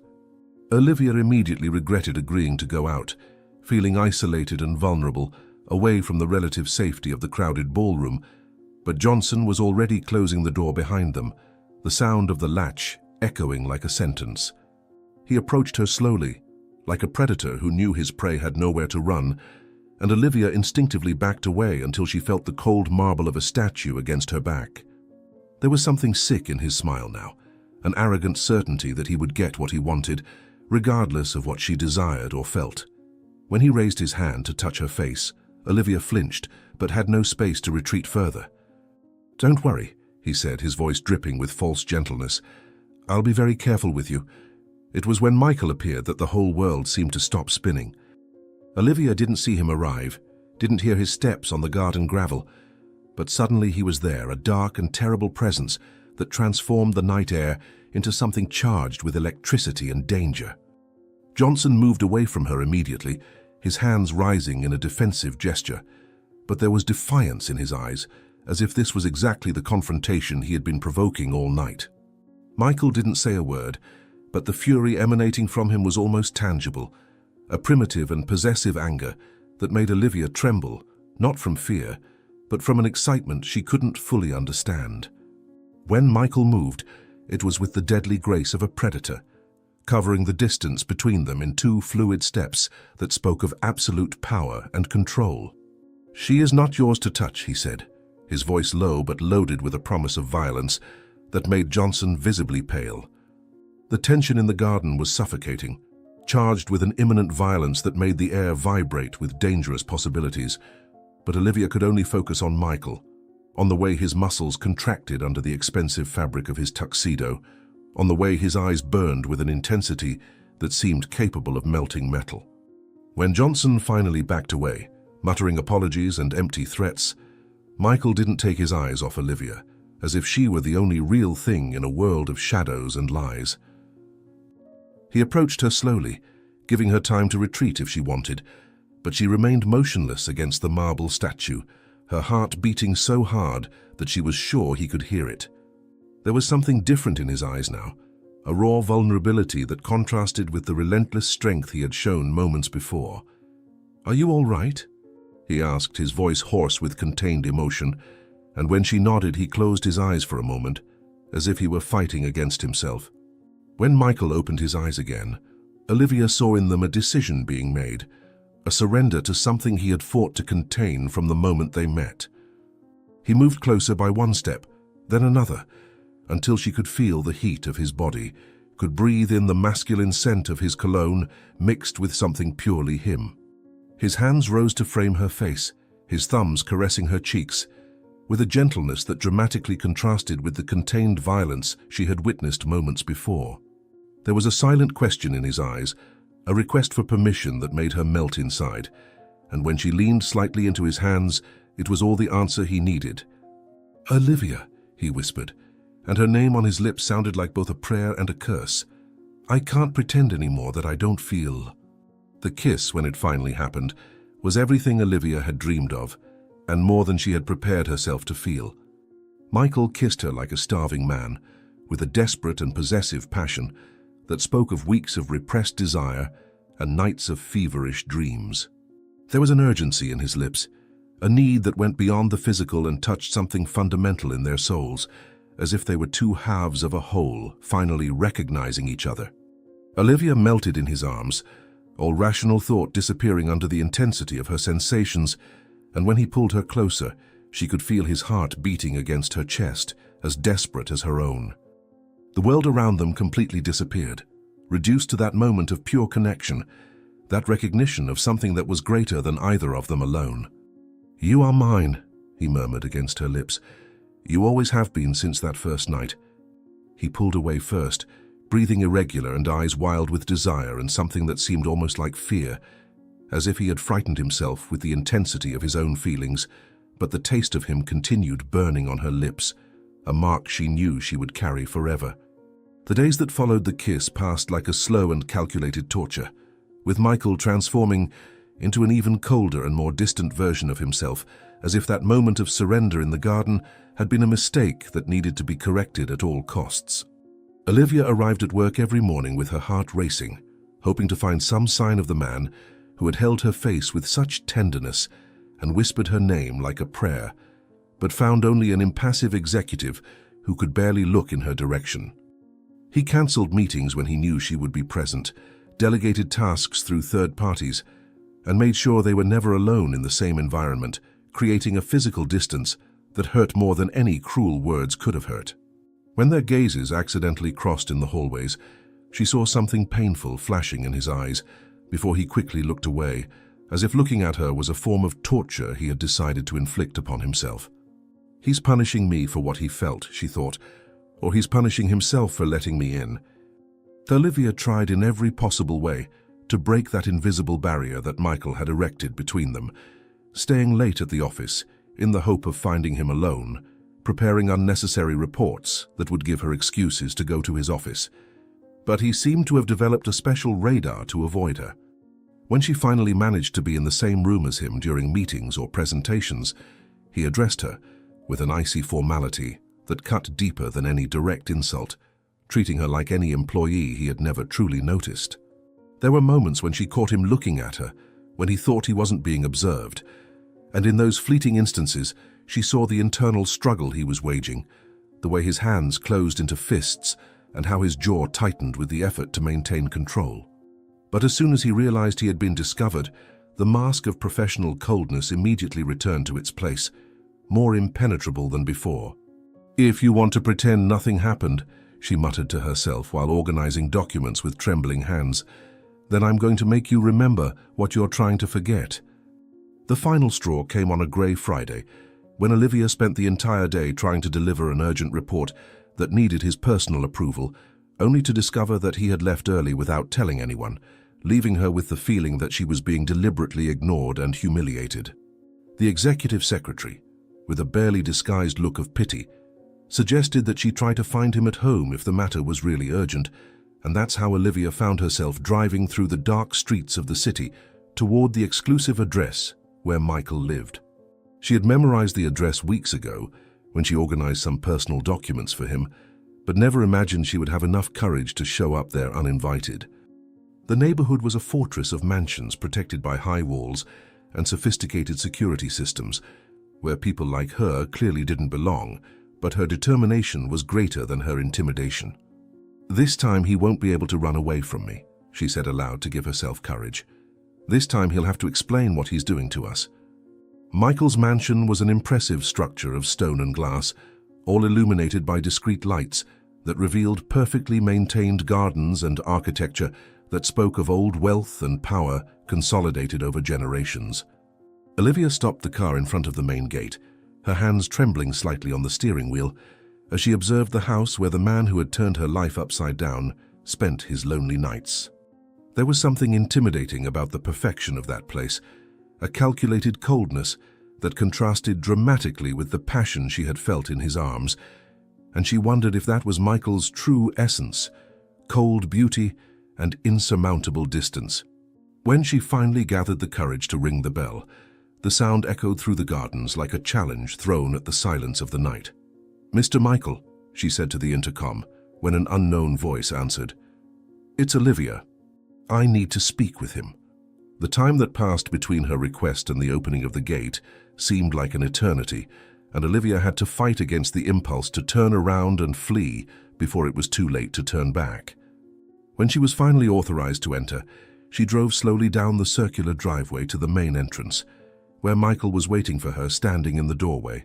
Olivia immediately regretted agreeing to go out, feeling isolated and vulnerable, away from the relative safety of the crowded ballroom, but Johnson was already closing the door behind them, the sound of the latch echoing like a sentence. He approached her slowly, like a predator who knew his prey had nowhere to run, and Olivia instinctively backed away until she felt the cold marble of a statue against her back. There was something sick in his smile now, an arrogant certainty that he would get what he wanted, regardless of what she desired or felt. When he raised his hand to touch her face, Olivia flinched, but had no space to retreat further. "Don't worry," he said, his voice dripping with false gentleness. "I'll be very careful with you." It was when Michael appeared that the whole world seemed to stop spinning. Olivia didn't see him arrive, didn't hear his steps on the garden gravel, but suddenly he was there, a dark and terrible presence that transformed the night air into something charged with electricity and danger. Johnson moved away from her immediately, his hands rising in a defensive gesture, but there was defiance in his eyes, as if this was exactly the confrontation he had been provoking all night. Michael didn't say a word, but the fury emanating from him was almost tangible, a primitive and possessive anger that made Olivia tremble, not from fear, but from an excitement she couldn't fully understand. When Michael moved, it was with the deadly grace of a predator, covering the distance between them in two fluid steps that spoke of absolute power and control. "She is not yours to touch," he said, his voice low but loaded with a promise of violence that made Johnson visibly pale. The tension in the garden was suffocating, charged with an imminent violence that made the air vibrate with dangerous possibilities, but Olivia could only focus on Michael, on the way his muscles contracted under the expensive fabric of his tuxedo, on the way his eyes burned with an intensity that seemed capable of melting metal. When Johnson finally backed away, muttering apologies and empty threats, Michael didn't take his eyes off Olivia, as if she were the only real thing in a world of shadows and lies. He approached her slowly, giving her time to retreat if she wanted, but she remained motionless against the marble statue, her heart beating so hard that she was sure he could hear it. There was something different in his eyes now, a raw vulnerability that contrasted with the relentless strength he had shown moments before. "Are you all right?" he asked, his voice hoarse with contained emotion, and when she nodded he closed his eyes for a moment, as if he were fighting against himself. When Michael opened his eyes again, Olivia saw in them a decision being made, a surrender to something he had fought to contain from the moment they met. He moved closer by one step, then another, until she could feel the heat of his body, could breathe in the masculine scent of his cologne mixed with something purely him. His hands rose to frame her face, his thumbs caressing her cheeks, with a gentleness that dramatically contrasted with the contained violence she had witnessed moments before. There was a silent question in his eyes, a request for permission that made her melt inside, and when she leaned slightly into his hands, it was all the answer he needed. "Olivia," he whispered, and her name on his lips sounded like both a prayer and a curse. "I can't pretend anymore that I don't feel." The kiss, when it finally happened, was everything Olivia had dreamed of, and more than she had prepared herself to feel. Michael kissed her like a starving man, with a desperate and possessive passion that spoke of weeks of repressed desire and nights of feverish dreams. There was an urgency in his lips, a need that went beyond the physical and touched something fundamental in their souls, as if they were two halves of a whole, finally recognizing each other. Olivia melted in his arms, all rational thought disappearing under the intensity of her sensations, and when he pulled her closer, she could feel his heart beating against her chest, as desperate as her own. The world around them completely disappeared, reduced to that moment of pure connection, that recognition of something that was greater than either of them alone. "You are mine," he murmured against her lips. "You always have been since that first night." He pulled away first, breathing irregular and eyes wild with desire and something that seemed almost like fear, as if he had frightened himself with the intensity of his own feelings, but the taste of him continued burning on her lips, a mark she knew she would carry forever. The days that followed the kiss passed like a slow and calculated torture, with Michael transforming into an even colder and more distant version of himself, as if that moment of surrender in the garden had been a mistake that needed to be corrected at all costs. Olivia arrived at work every morning with her heart racing, hoping to find some sign of the man who had held her face with such tenderness and whispered her name like a prayer, but found only an impassive executive who could barely look in her direction. He cancelled meetings when he knew she would be present, delegated tasks through third parties, and made sure they were never alone in the same environment, creating a physical distance that hurt more than any cruel words could have hurt. When their gazes accidentally crossed in the hallways, she saw something painful flashing in his eyes before he quickly looked away, as if looking at her was a form of torture he had decided to inflict upon himself. He's punishing me for what he felt, she thought, or he's punishing himself for letting me in. Olivia tried in every possible way to break that invisible barrier that Michael had erected between them, staying late at the office in the hope of finding him alone, preparing unnecessary reports that would give her excuses to go to his office. But he seemed to have developed a special radar to avoid her. When she finally managed to be in the same room as him during meetings or presentations, he addressed her with an icy formality that cut deeper than any direct insult, treating her like any employee he had never truly noticed. There were moments when she caught him looking at her, when he thought he wasn't being observed, and in those fleeting instances, she saw the internal struggle he was waging, the way his hands closed into fists and how his jaw tightened with the effort to maintain control. But as soon as he realized he had been discovered, the mask of professional coldness immediately returned to its place, more impenetrable than before. "If you want to pretend nothing happened," she muttered to herself while organizing documents with trembling hands, "then I'm going to make you remember what you're trying to forget." The final straw came on a grey Friday, when Olivia spent the entire day trying to deliver an urgent report that needed his personal approval, only to discover that he had left early without telling anyone, leaving her with the feeling that she was being deliberately ignored and humiliated. The executive secretary, with a barely disguised look of pity, suggested that she try to find him at home if the matter was really urgent, and that's how Olivia found herself driving through the dark streets of the city toward the exclusive address where Michael lived. She had memorized the address weeks ago when she organized some personal documents for him, but never imagined she would have enough courage to show up there uninvited. The neighborhood was a fortress of mansions protected by high walls and sophisticated security systems, where people like her clearly didn't belong, but her determination was greater than her intimidation. "This time he won't be able to run away from me," she said aloud to give herself courage. "This time he'll have to explain what he's doing to us." Michael's mansion was an impressive structure of stone and glass, all illuminated by discreet lights that revealed perfectly maintained gardens and architecture that spoke of old wealth and power consolidated over generations. Olivia stopped the car in front of the main gate, her hands trembling slightly on the steering wheel, as she observed the house where the man who had turned her life upside down spent his lonely nights. There was something intimidating about the perfection of that place, a calculated coldness that contrasted dramatically with the passion she had felt in his arms, and she wondered if that was Michael's true essence, cold beauty and insurmountable distance. When she finally gathered the courage to ring the bell, the sound echoed through the gardens like a challenge thrown at the silence of the night. "Mr. Michael," she said to the intercom, when an unknown voice answered. "It's Olivia. I need to speak with him." The time that passed between her request and the opening of the gate seemed like an eternity, and Olivia had to fight against the impulse to turn around and flee before it was too late to turn back. When she was finally authorized to enter, she drove slowly down the circular driveway to the main entrance, where Michael was waiting for her standing in the doorway,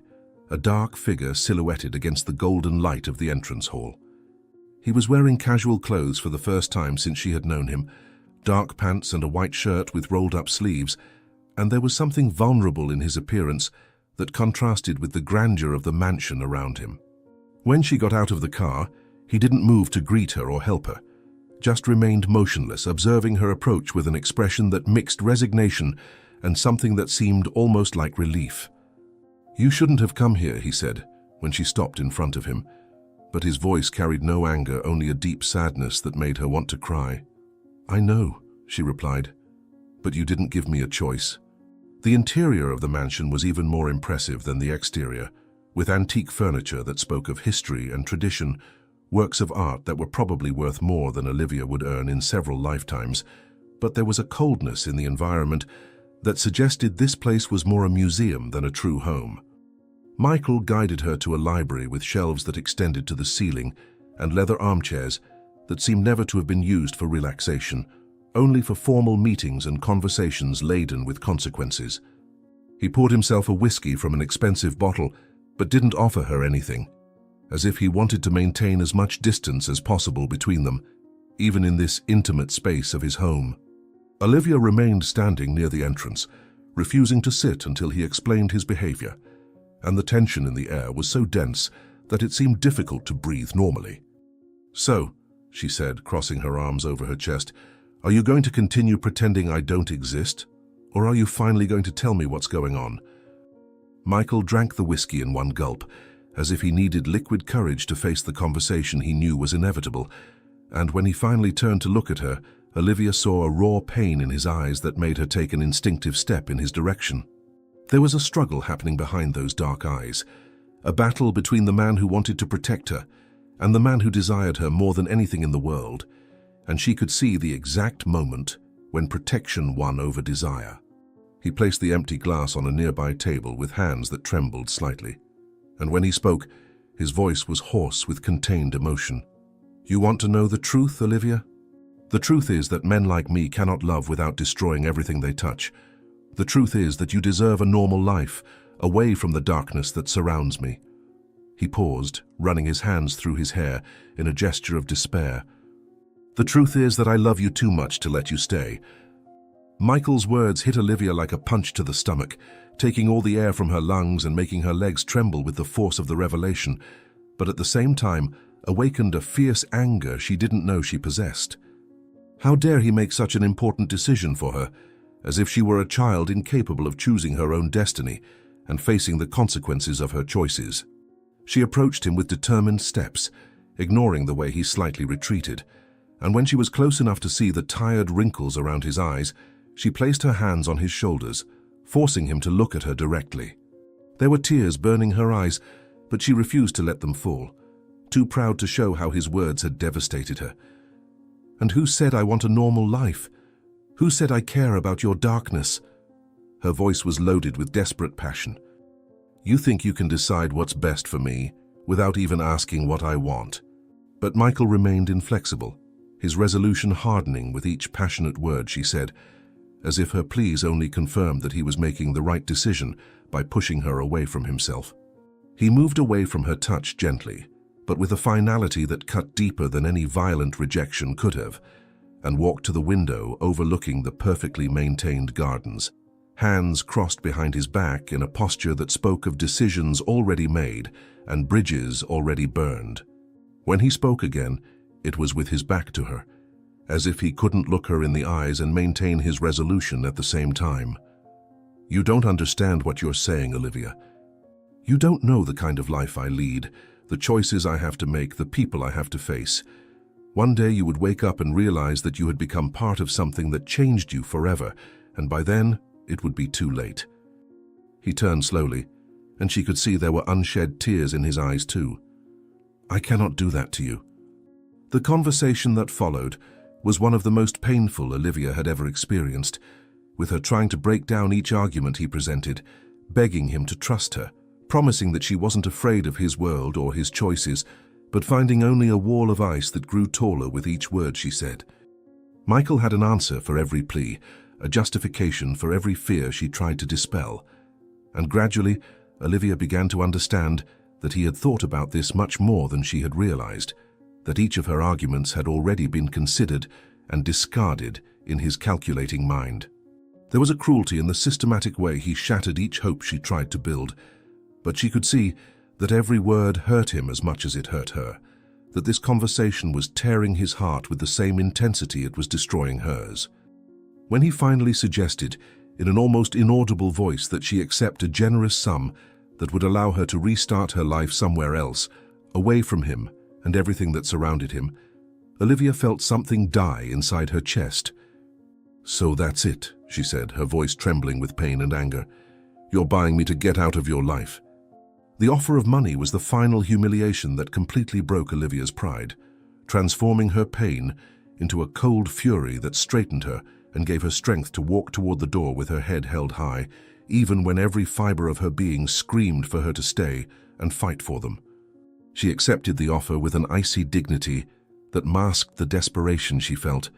a dark figure silhouetted against the golden light of the entrance hall. He was wearing casual clothes for the first time since she had known him, dark pants and a white shirt with rolled-up sleeves, and there was something vulnerable in his appearance that contrasted with the grandeur of the mansion around him. When she got out of the car, he didn't move to greet her or help her, just remained motionless, observing her approach with an expression that mixed resignation and something that seemed almost like relief. "You shouldn't have come here," he said, when she stopped in front of him, but his voice carried no anger, only a deep sadness that made her want to cry. "I know," she replied, But you didn't give me a choice. The interior of the mansion was even more impressive than the exterior, with antique furniture that spoke of history and tradition, works of art that were probably worth more than Olivia would earn in several lifetimes. But there was a coldness in the environment that suggested this place was more a museum than a true home. Michael guided her to a library with shelves that extended to the ceiling and leather armchairs that seemed never to have been used for relaxation, only for formal meetings and conversations laden with consequences. He poured himself a whiskey from an expensive bottle, but didn't offer her anything, as if he wanted to maintain as much distance as possible between them, even in this intimate space of his home. Olivia remained standing near the entrance, refusing to sit until he explained his behavior, and the tension in the air was so dense that it seemed difficult to breathe normally. "So," she said, crossing her arms over her chest, "are you going to continue pretending I don't exist? Or are you finally going to tell me what's going on?" Michael drank the whiskey in one gulp, as if he needed liquid courage to face the conversation he knew was inevitable, and when he finally turned to look at her, Olivia saw a raw pain in his eyes that made her take an instinctive step in his direction. There was a struggle happening behind those dark eyes, a battle between the man who wanted to protect her and the man who desired her more than anything in the world, and she could see the exact moment when protection won over desire. He placed the empty glass on a nearby table with hands that trembled slightly, and when he spoke, his voice was hoarse with contained emotion. "You want to know the truth, Olivia? The truth is that men like me cannot love without destroying everything they touch. The truth is that you deserve a normal life, away from the darkness that surrounds me." He paused, running his hands through his hair in a gesture of despair. "The truth is that I love you too much to let you stay." Michael's words hit Olivia like a punch to the stomach, taking all the air from her lungs and making her legs tremble with the force of the revelation, but at the same time awakened a fierce anger she didn't know she possessed. How dare he make such an important decision for her, as if she were a child incapable of choosing her own destiny and facing the consequences of her choices. She approached him with determined steps, ignoring the way he slightly retreated, and when she was close enough to see the tired wrinkles around his eyes, she placed her hands on his shoulders, forcing him to look at her directly. There were tears burning her eyes, but she refused to let them fall, too proud to show how his words had devastated her. "And who said I want a normal life? Who said I care about your darkness?" Her voice was loaded with desperate passion. "You think you can decide what's best for me without even asking what I want." But Michael remained inflexible, his resolution hardening with each passionate word she said, as if her pleas only confirmed that he was making the right decision by pushing her away from himself. He moved away from her touch gently, but with a finality that cut deeper than any violent rejection could have, and walked to the window overlooking the perfectly maintained gardens, hands crossed behind his back in a posture that spoke of decisions already made and bridges already burned. When he spoke again, it was with his back to her, as if he couldn't look her in the eyes and maintain his resolution at the same time. "You don't understand what you're saying, Olivia. You don't know the kind of life I lead, the choices I have to make, the people I have to face. One day you would wake up and realize that you had become part of something that changed you forever, and by then it would be too late." He turned slowly, and she could see there were unshed tears in his eyes too. "I cannot do that to you." The conversation that followed was one of the most painful Olivia had ever experienced, with her trying to break down each argument he presented, begging him to trust her, promising that she wasn't afraid of his world or his choices, but finding only a wall of ice that grew taller with each word she said. Michael had an answer for every plea, a justification for every fear she tried to dispel, and gradually Olivia began to understand that he had thought about this much more than she had realized, that each of her arguments had already been considered and discarded in his calculating mind. There was a cruelty in the systematic way he shattered each hope she tried to build, but she could see that every word hurt him as much as it hurt her, that this conversation was tearing his heart with the same intensity it was destroying hers. When he finally suggested, in an almost inaudible voice, that she accept a generous sum that would allow her to restart her life somewhere else, away from him and everything that surrounded him, Olivia felt something die inside her chest. "So that's it," she said, her voice trembling with pain and anger. "You're buying me to get out of your life." The offer of money was the final humiliation that completely broke Olivia's pride, transforming her pain into a cold fury that straightened her and gave her strength to walk toward the door with her head held high, even when every fiber of her being screamed for her to stay and fight for them. She accepted the offer with an icy dignity that masked the desperation she felt,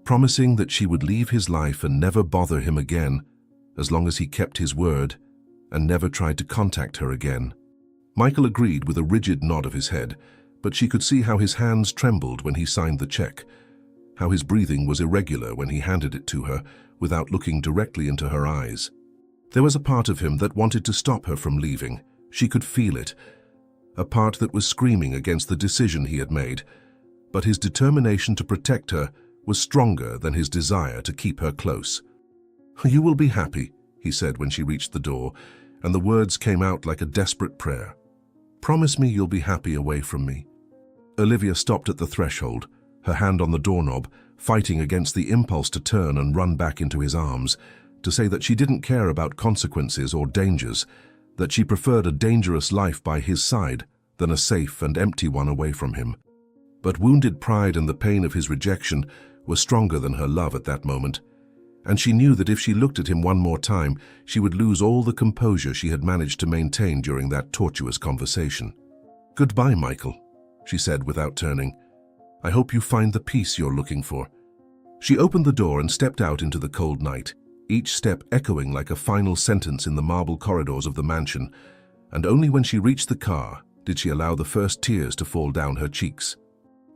promising that she would leave his life and never bother him again, as long as he kept his word and never tried to contact her again. Michael agreed with a rigid nod of his head, but she could see how his hands trembled when he signed the check, how his breathing was irregular when he handed it to her without looking directly into her eyes. There was a part of him that wanted to stop her from leaving. She could feel it, a part that was screaming against the decision he had made, but his determination to protect her was stronger than his desire to keep her close. "You will be happy," he said when she reached the door, and the words came out like a desperate prayer. "Promise me you'll be happy away from me." Olivia stopped at the threshold, her hand on the doorknob, fighting against the impulse to turn and run back into his arms, to say that she didn't care about consequences or dangers, that she preferred a dangerous life by his side than a safe and empty one away from him. But wounded pride and the pain of his rejection were stronger than her love at that moment, and she knew that if she looked at him one more time, she would lose all the composure she had managed to maintain during that tortuous conversation. "Goodbye, Michael," she said without turning. "I hope you find the peace you're looking for." She opened the door and stepped out into the cold night, each step echoing like a final sentence in the marble corridors of the mansion, and only when she reached the car did she allow the first tears to fall down her cheeks.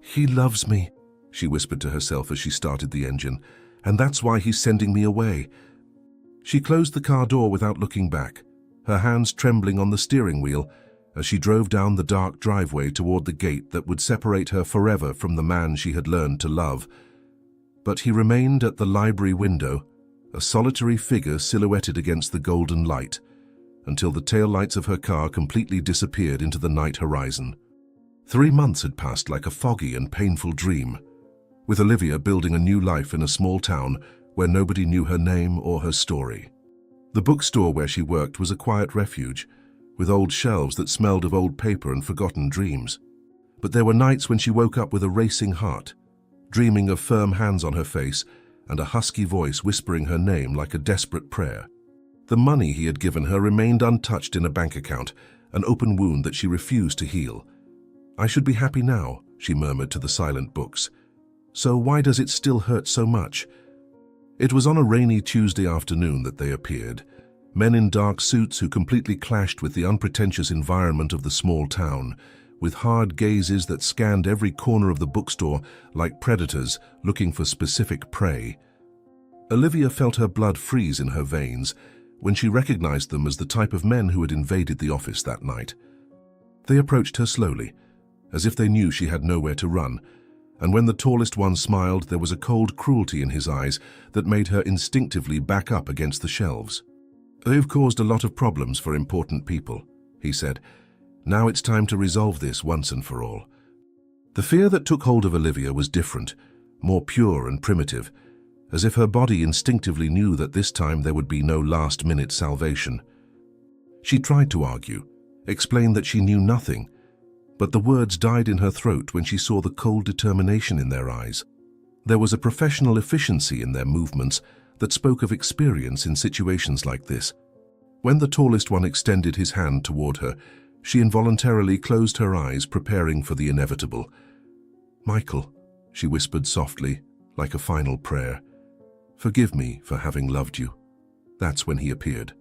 "He loves me," she whispered to herself as she started the engine, "and that's why he's sending me away." She closed the car door without looking back, her hands trembling on the steering wheel as she drove down the dark driveway toward the gate that would separate her forever from the man she had learned to love. But he remained at the library window, a solitary figure silhouetted against the golden light, until the taillights of her car completely disappeared into the night horizon. 3 months had passed like a foggy and painful dream, with Olivia building a new life in a small town where nobody knew her name or her story. The bookstore where she worked was a quiet refuge, with old shelves that smelled of old paper and forgotten dreams. But there were nights when she woke up with a racing heart, dreaming of firm hands on her face and a husky voice whispering her name like a desperate prayer. The money he had given her remained untouched in a bank account, an open wound that she refused to heal. "I should be happy now," she murmured to the silent books. "So why does it still hurt so much?" It was on a rainy Tuesday afternoon that they appeared, men in dark suits who completely clashed with the unpretentious environment of the small town, with hard gazes that scanned every corner of the bookstore like predators looking for specific prey. Olivia felt her blood freeze in her veins when she recognized them as the type of men who had invaded the office that night. They approached her slowly, as if they knew she had nowhere to run, and when the tallest one smiled, there was a cold cruelty in his eyes that made her instinctively back up against the shelves. "They've caused a lot of problems for important people," he said. "Now it's time to resolve this once and for all." The fear that took hold of Olivia was different, more pure and primitive, as if her body instinctively knew that this time there would be no last-minute salvation. She tried to argue, explain that she knew nothing, but the words died in her throat when she saw the cold determination in their eyes. There was a professional efficiency in their movements that spoke of experience in situations like this. When the tallest one extended his hand toward her, she involuntarily closed her eyes, preparing for the inevitable. "Michael," she whispered softly, like a final prayer, "forgive me for having loved you." That's when he appeared.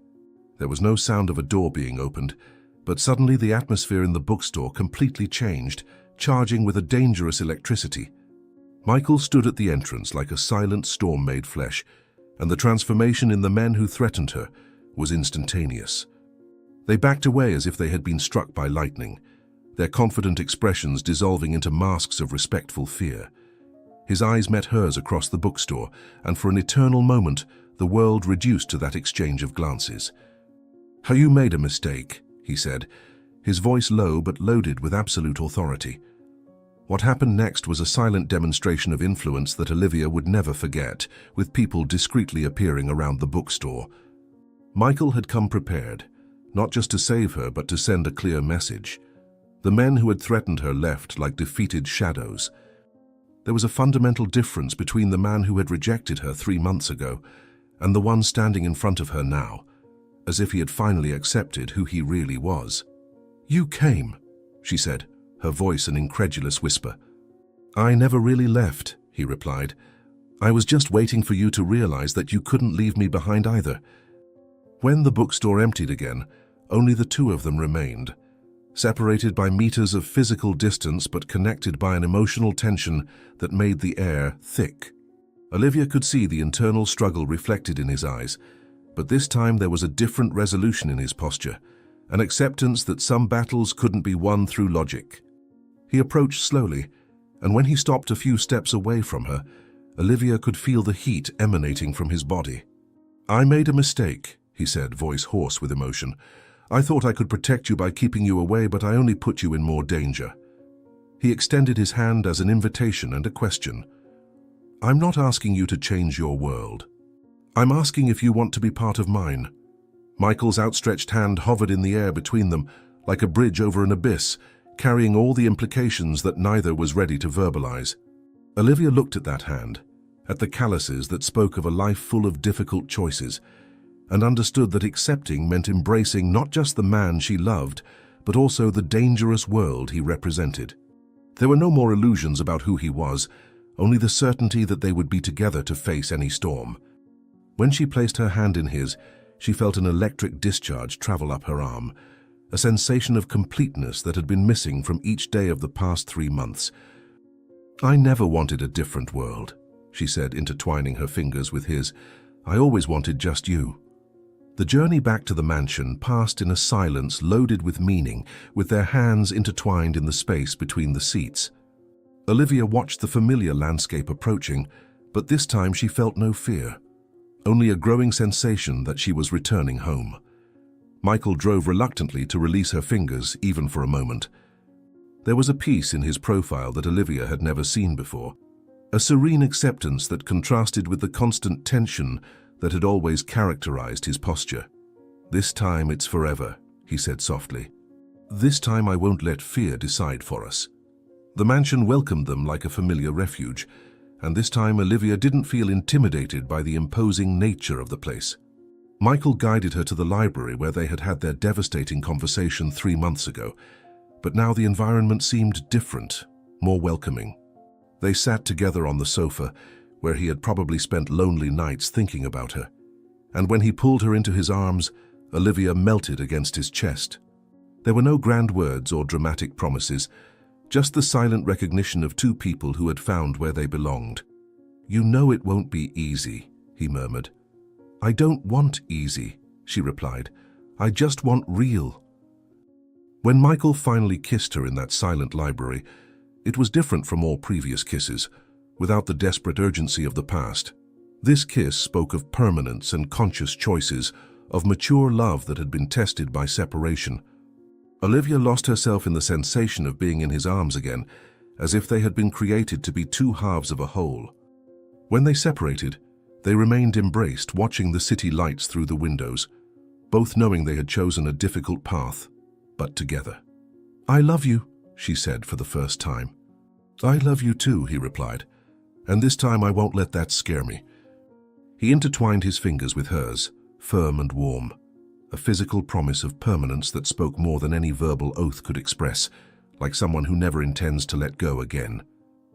There was no sound of a door being opened, but suddenly the atmosphere in the bookstore completely changed, charging with a dangerous electricity. Michael stood at the entrance like a silent storm made flesh, and the transformation in the men who threatened her was instantaneous. They backed away as if they had been struck by lightning, their confident expressions dissolving into masks of respectful fear. His eyes met hers across the bookstore, and for an eternal moment, the world reduced to that exchange of glances. "Have you made a mistake?" he said, his voice low but loaded with absolute authority. What happened next was a silent demonstration of influence that Olivia would never forget, with people discreetly appearing around the bookstore. Michael had come prepared, not just to save her, but to send a clear message. The men who had threatened her left like defeated shadows. There was a fundamental difference between the man who had rejected her 3 months ago and the one standing in front of her now, as if he had finally accepted who he really was. "You came," she said, her voice an incredulous whisper. "I never really left," he replied. "I was just waiting for you to realize that you couldn't leave me behind either." When the bookstore emptied again, only the two of them remained, separated by meters of physical distance but connected by an emotional tension that made the air thick. Olivia could see the internal struggle reflected in his eyes, but this time there was a different resolution in his posture, an acceptance that some battles couldn't be won through logic. He approached slowly, and when he stopped a few steps away from her, Olivia could feel the heat emanating from his body. "I made a mistake," he said, voice hoarse with emotion. "I thought I could protect you by keeping you away, but I only put you in more danger." He extended his hand as an invitation and a question. "I'm not asking you to change your world. I'm asking if you want to be part of mine." Michael's outstretched hand hovered in the air between them, like a bridge over an abyss, carrying all the implications that neither was ready to verbalize. Olivia looked at that hand, at the calluses that spoke of a life full of difficult choices, and understood that accepting meant embracing not just the man she loved, but also the dangerous world he represented. There were no more illusions about who he was, only the certainty that they would be together to face any storm. When she placed her hand in his, she felt an electric discharge travel up her arm, a sensation of completeness that had been missing from each day of the past 3 months. "I never wanted a different world," she said, intertwining her fingers with his. "I always wanted just you." The journey back to the mansion passed in a silence loaded with meaning, with their hands intertwined in the space between the seats. Olivia watched the familiar landscape approaching, but this time she felt no fear, only a growing sensation that she was returning home. Michael drove reluctantly to release her fingers, even for a moment. There was a peace in his profile that Olivia had never seen before, a serene acceptance that contrasted with the constant tension that had always characterized his posture. "This time it's forever," he said softly. "This time I won't let fear decide for us." The mansion welcomed them like a familiar refuge, and this time Olivia didn't feel intimidated by the imposing nature of the place. Michael guided her to the library where they had had their devastating conversation 3 months ago, but now the environment seemed different, more welcoming. They sat together on the sofa, where he had probably spent lonely nights thinking about her, and when he pulled her into his arms, Olivia melted against his chest. There were no grand words or dramatic promises, just the silent recognition of two people who had found where they belonged. "You know it won't be easy," he murmured. "I don't want easy," she replied. "I just want real." When Michael finally kissed her in that silent library, it was different from all previous kisses, without the desperate urgency of the past. This kiss spoke of permanence and conscious choices, of mature love that had been tested by separation. Olivia lost herself in the sensation of being in his arms again, as if they had been created to be two halves of a whole. When they separated, they remained embraced, watching the city lights through the windows, both knowing they had chosen a difficult path, but together. "I love you," she said for the first time. "I love you too," he replied, "and this time I won't let that scare me." He intertwined his fingers with hers, firm and warm, a physical promise of permanence that spoke more than any verbal oath could express, like someone who never intends to let go again.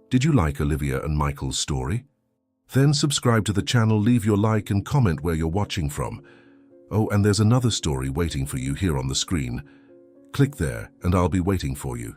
Did you like Olivia and Michael's story? Then subscribe to the channel, leave your like and comment where you're watching from. Oh, and there's another story waiting for you here on the screen. Click there and I'll be waiting for you.